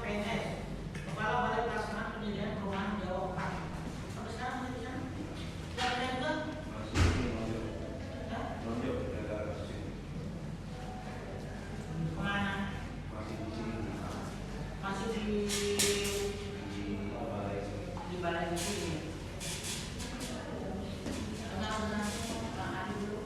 PNS, Kepala Balai Pelaksanaan Penyediaan Perumahan Jawa Barat. Sampai sekarang masih di sana. Sudah ada itu? Kemana? Masih di balai di sini. Benar-benar Pak Adi dulu.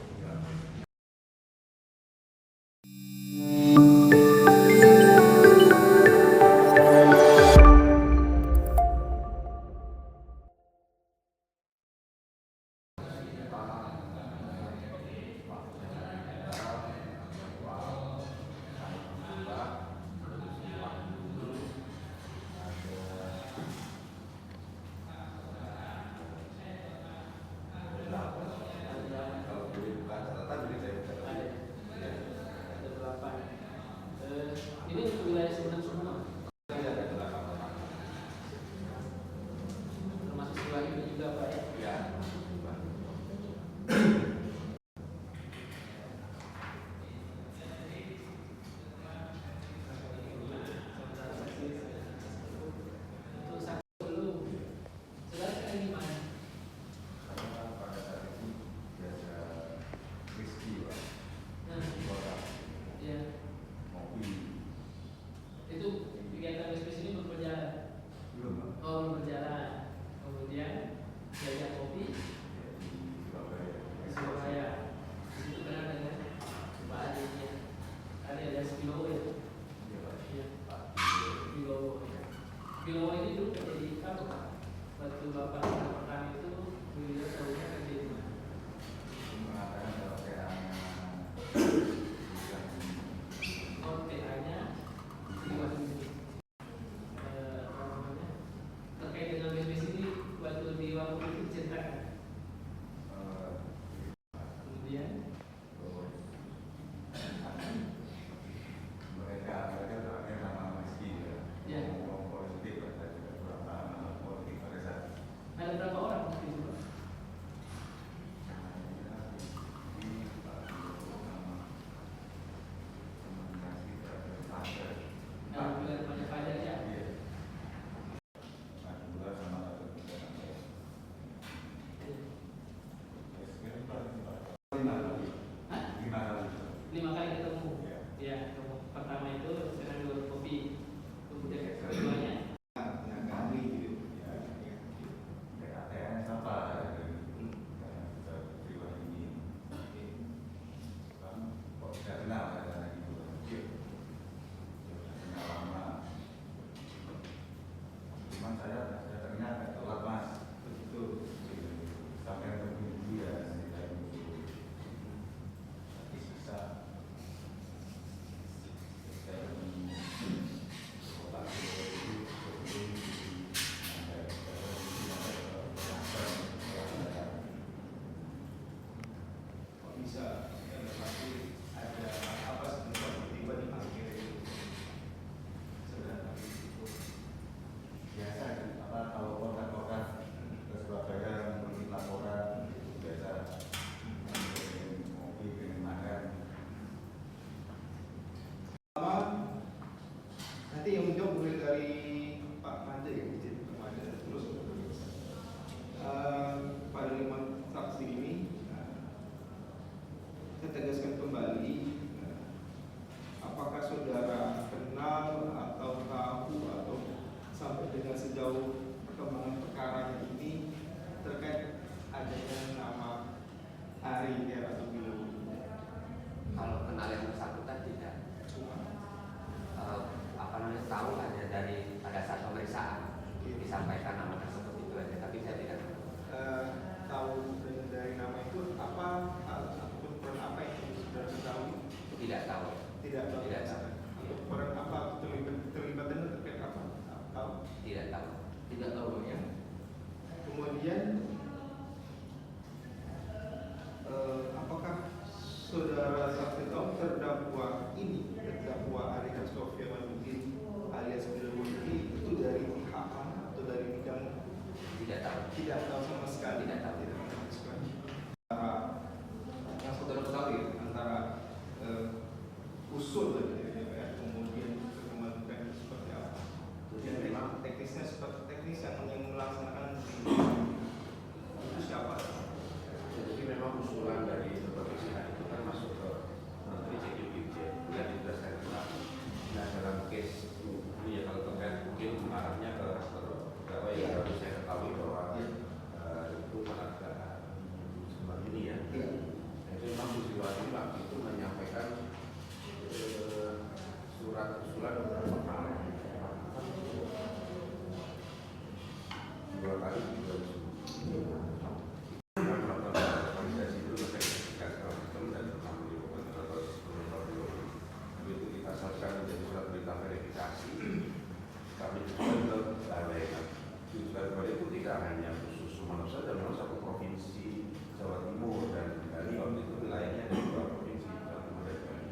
Ini untuk wilayah Sumedang semua. Termasuk sebelah ini juga Pak ya? Ya. Untuk satu belum. Saudara sekarang di mana? Pada saat itu biasa Rizky Pak. Ya. Mobil Itu kegiatan bisnis ini belum berjalan. belum Pak. Oh, belum berjalan. Kemudian jajak kopi Di Surabaya. di Surabaya. Di situ kenal dengan Pak Adi ya. Adi ada Bilowo ya. Iya Pak. Iya. Pak Bilowo. Bilowo ini dulu kerja di apa Pak? Waktu Bapak pertama itu beliau tahunya kerja di mana? itu mengatakan kalau saya Oh, TA-nya di waktu ini. Apa namanya? Terkait dengan bisnis ini waktu di waktu itu diceritakan. Kemudian mereka pakai nama Rizky ya. Ya. Ngomong politik Pak. Saya juga kurang paham nama politik pada saat itu. ada berapa orang waktu itu Pak? Yang bilang banyak pajak ya. Hah? 5 kali ketemu. Ya, pertama itu sekarang di warung kopi. Kemudian keduanya Cuman saya datangnya agak telat Mas. Begitu sampai ketemu dia saya bisa saya bisa pasti ada apa sebenarnya tiba dipanggil itu sebenarnya itu biasa apa kalau kota-kota ke Surabaya memberi laporan biasa mobil dengan makan. Nanti yang menjawab mulai dari Pak Manda ya, izin Pak Manda terus pada 5 saksi ini saya tegaskan kembali apakah saudara kenal atau tahu atau sampai dengan sejauh perkembangan perkara ini terkait adanya nama Ari atau Bilowo? Kalau kenal yang bersangkutan tidak. Apa namanya tahu hanya dari pada saat pemeriksaan disampaikan nama tersebut itu aja, tapi saya tidak tahu. Tahu dari nama itu apa ataupun peran apa yang sudah ketahui? Tidak tahu. Tidak tahu. Tidak tahu. Untuk peran apa terlibatnya terkait apa? Tahu? Tidak tahu. Tidak tahu ya. Kemudian apakah saudara saksi tahu terdakwa ini, terdakwa Ari Sofia Manudin alias Bilowo ini itu dari pihak mana atau dari bidang? Tidak tahu. Tidak tahu sama sekali. Tidak tahu. Tidak tahu sama sekali. Yang saudara ketahui antara usul dari DPR kemudian perkembangan seperti apa? itu tidak hanya khusus Sumeneb saja, memang satu provinsi Jawa Timur dan Bali waktu itu wilayahnya ada dua provinsi Jawa Timur dan Bali.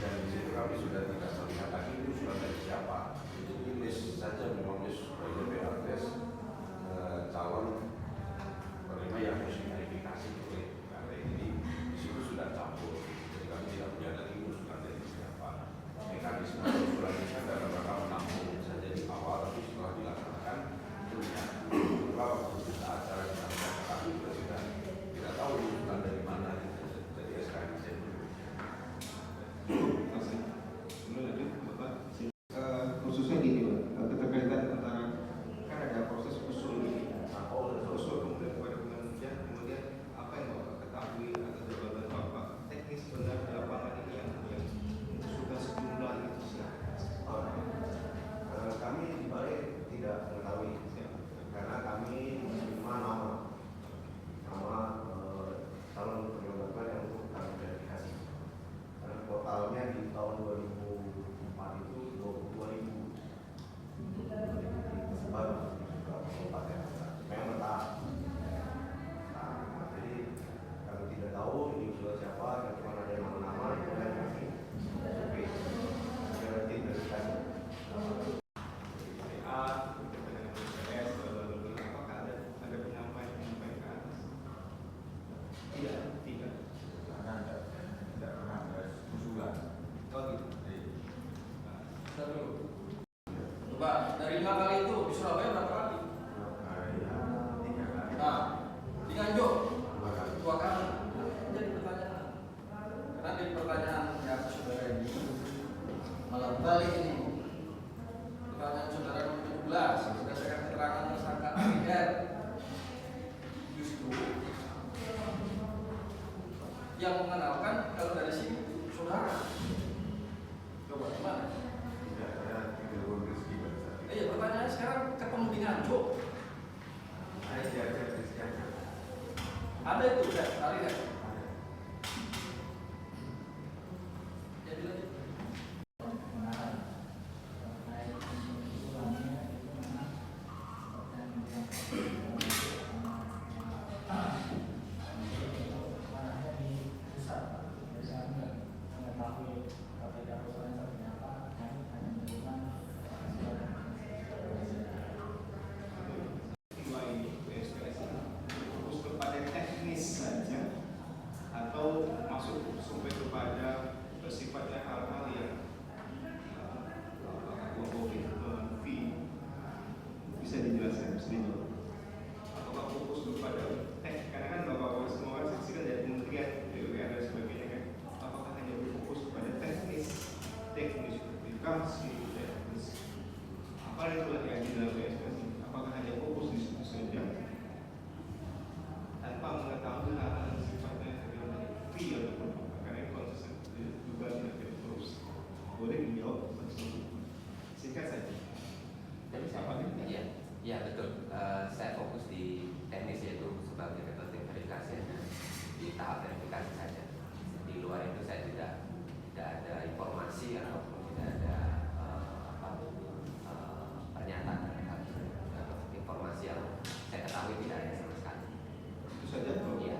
Dan di situ kami sudah tidak melihat lagi itu surat dari siapa. Jadi list saja memang list dari PRTS calon penerima yang harus diverifikasi oleh KPI. Jadi di situ sudah campur. Jadi kami tidak punya lagi usulan dari siapa. Mekanisme usulannya kan dalam rangka menampung saja di awal, tapi setelah dilaksanakan tentunya beberapa acara di sana kami juga sudah tidak tahu usulan dari mana dari SKM saya dulu. Masih. Sebelum lanjut, Bapak. Khususnya gini, Pak, keterkaitan antara kan ada proses usul ini, usul kemudian kepada kemudian apa yang Bapak ketahui atau jabatan Bapak teknis benar di lapangan ini yang mengusulkan sejumlah itu siapa? Kami di balik tidak mengetahui karena kami menerima nama calon penerima yang untuk kami verifikasi. Karena totalnya di tahun 2004 itu 22.000 tersebar di beberapa kabupaten. Memang bertahap. Nah, jadi kami tidak tahu ini usul siapa dan cuma ada nama-nama itu yang kami survei. Ada tim verifikasi. Apakah ada penyampaian ke atas? Tidak. Karena tidak pernah ada usulan. Oh gitu. Coba dari 5 kali itu di Surabaya berapa kali? Nah, di Nganjuk 2 kali. Jadi pertanyaan. Karena di pertanyaan yang saudara ini malah balik ini. Pertanyaan saudara nomor 17 berdasarkan keterangan tersangka AR justru yang mengenalkan kalau dari sini saudara. Coba gimana? Iya, pertanyaannya sekarang ketemu di Nganjuk. Ada itu, Pak. Tarik ya. Jadi lanjut. Dua ini PSPS fokus kepada teknis saja atau masuk sampai kepada sifatnya hal-hal yang fee bisa dijelaskan sedikit. Apakah fokus kepada karena kan bapak-bapak semua kan saksikan dari kementerian BUMN dan sebagainya kan, apakah hanya berfokus kepada teknis verifikasi teknis apa itulah yang di dalam PSPS ini? Apakah hanya fokus di situ saja tanpa mengetahui hal-hal yang sifatnya fee ataupun apa? Karena ini konsisten juga tidak terus. Boleh dijawab singkat saja. Jadi Apa nih? Iya, iya betul. Saya fokus di teknis yaitu sebagai metode verifikasi di tahap verifikasi saja. Di luar itu saya tidak ada informasi ataupun tidak ada pernyataan terkait informasi yang saya ketahui tidak ada sama sekali. Itu saja. Iya.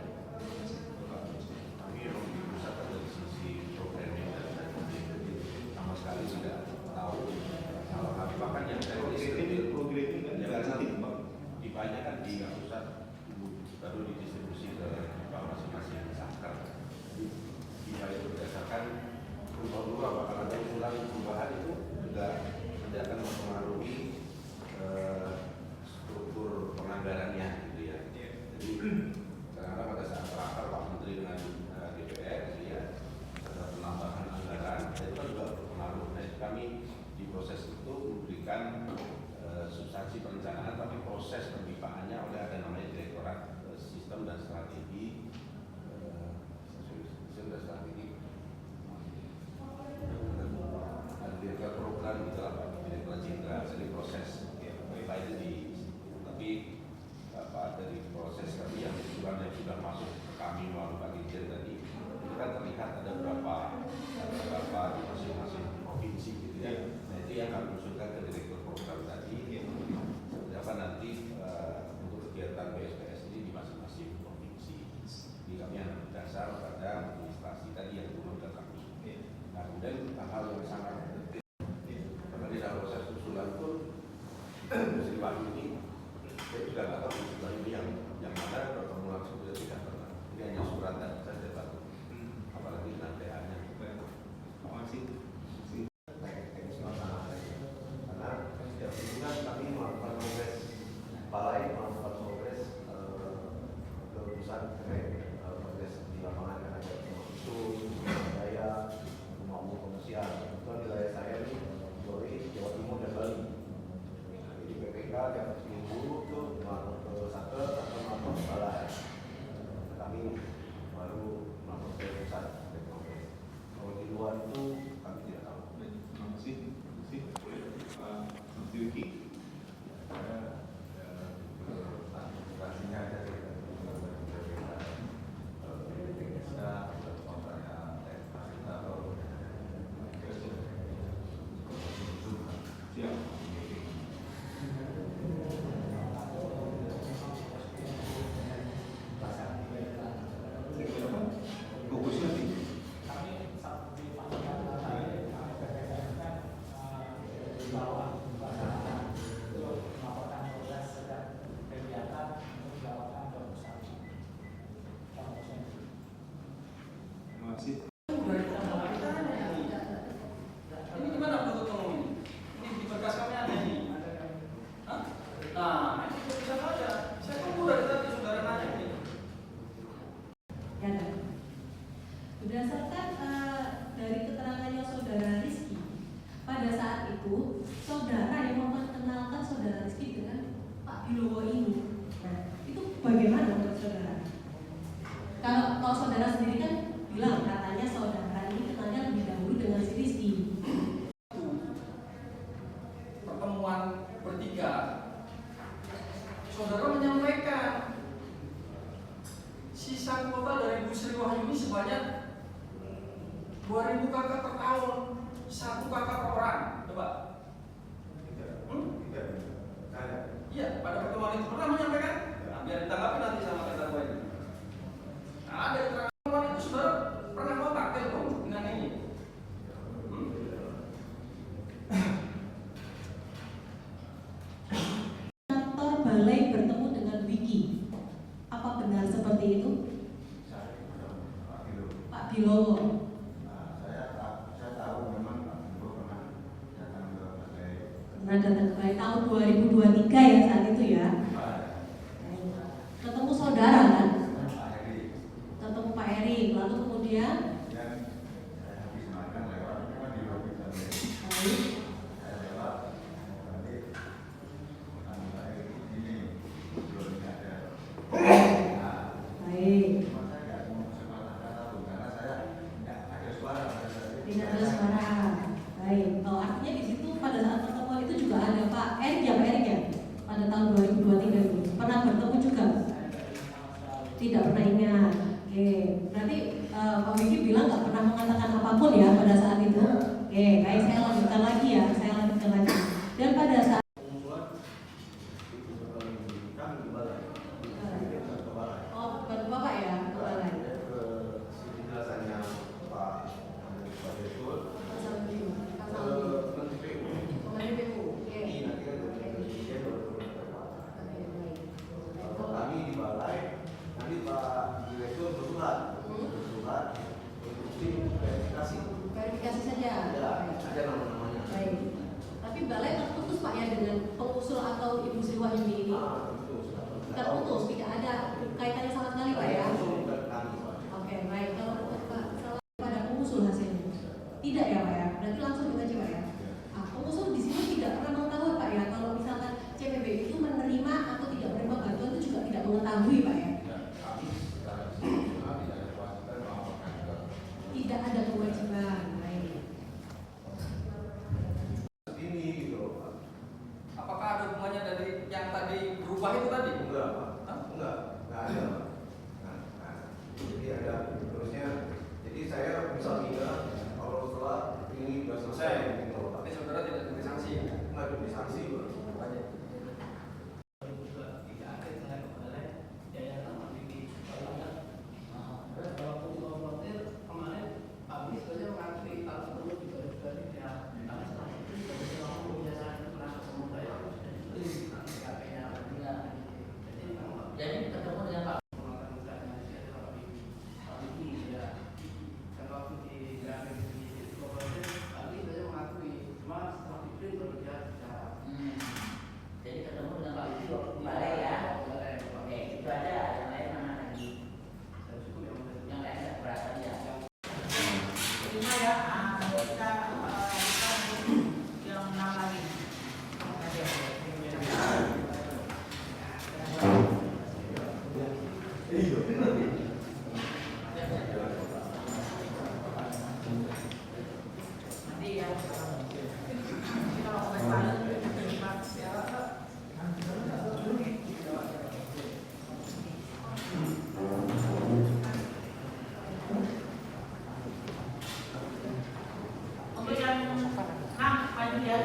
Kami memang diusahakan dari sisi programnya dan sama sekali tidak tahu kalau kami bahkan yang Progresif kan ya, garansi di banyak kan di pusat baru didistribusi ke masing-masing satker. Bila itu berdasarkan berubah-ubah bakal ada usulan perubahan itu juga tidak akan mempengaruhi struktur penganggarannya gitu ya. Jadi karena pada saat terakhir Pak Menteri dengan DPR gitu ya, ada penambahan anggaran itu kan juga berpengaruh. Nah kami di proses itu memberikan substansi perencanaan, tapi proses pembipaannya oleh ada namanya Direktorat Sistem dan Strategi dan Direktorat Program gitu lah Pak, Direktorat Jenderal. Jadi proses PIPA itu tapi dari proses kami yang sudah masuk ke kami melalui Pak Dirjen tadi itu kan terlihat ada berapa di masing-masing provinsi gitu ya. Nah itu yang kami usulkan ke Direktur Program tadi, apa nanti 1 kakak per orang, coba. Tidak. Saya. Iya, pada pertemuan itu pernah menyampaikan. Nah, biar ditanggapi nanti sama kita gue ini. Nah, ada keterangan pertemuan itu saudara pernah kontak telepon dengan ini. Kantor balai bertemu dengan Wiki. Apa benar seperti itu, Pak Bilowo? Saya tahu memang Pak Bilowo pernah datang ke balai. Pernah datang ke balai tahun 2023 ya saat itu ya. Ketemu saudara kan? Pak Heri. Ketemu Pak Erik, lalu kemudian Dan saya habis makan lewat, memang di lobi balai. baik, Saya lewat, nanti makan Pak Heri ini belum ada. Nah, baik. cuma saya nggak mau sepatah kata tuh, karena saya nggak ada suara pada saat itu. Tidak ada suara. Baik. Oh, artinya di situ pada saat pertemuan itu juga ada Pak Erik ya, Pak Erik ya? Pada tahun 2023 itu pernah bertemu juga? Tidak pernah ingat. Oke, berarti Pak Wiki bilang nggak pernah mengatakan apapun ya pada saat itu. Oke, baik, saya lanjutkan lagi ya, saya lanjutkan lagi. Dan pada saat oh, bantu Bapak ya, ke balai. Penjelasannya Pak Direktur, Pasal 7, pasal 7. Menteri PU. Mengenai PU. Oke. Ini nanti kan dari Presiden baru turun ke Pak. Oke, baik. Kalau kami di balai, nanti Pak Direktur bersurat, untuk tim verifikasi. Verifikasi saja. Ada nama-namanya. Baik. Tapi balai terputus Pak ya dengan pengusul atau Ibu Sri Wahyuni ini? Terputus, tidak ada kaitannya sama sekali Pak ya? Oke, baik. Kalau Pak salah pada pengusul hasilnya, tidak ya Pak ya? Berarti langsung kita coba ya. Nah, pengusul di sini tidak pernah mengetahui Pak ya kalau misalkan CPB itu menerima atau tidak menerima bantuan itu juga tidak mengetahui Pak ya? Tidak ada kewajiban. Baik. Ini gitu loh, Pak. Apakah ada hubungannya dari yang tadi berubah itu tadi? Enggak, Pak. Enggak ada, Pak. Nah, jadi ada terusnya. Jadi saya bisa bilang kalau setelah ini sudah selesai, gitu loh, Pak. Tapi saudara tidak diberi sanksi. Nggak ada sanksi, Pak. Aja. Tidak ada saya ke balai, Yayasan Rahmat Wiki. Kalau ada, kalau konfrontir kemarin Pak Wiki sebenarnya mengakui kalau perlu juga ya. Karena setelah itu sebenarnya orang punya saya pernah ketemu saya dan itu nanti KP-nya dengan jadi ketemu dengan Pak. Melakukan misalnya saya Pak Wiki ya. Dan waktu di grafik di konfrontir Pak Wiki sebenarnya mengakui cuma setelah itu baru dia bicara. Jadi ketemu dengan Pak Wiki waktu di balai ya. Oke, itu aja. Yang lain mana lagi? Yang lain nggak berasa ya. Terima ya, kita yang 6 lagi. Nanti ya, kita mau komentar. Untuk yang 6, Pak Julian.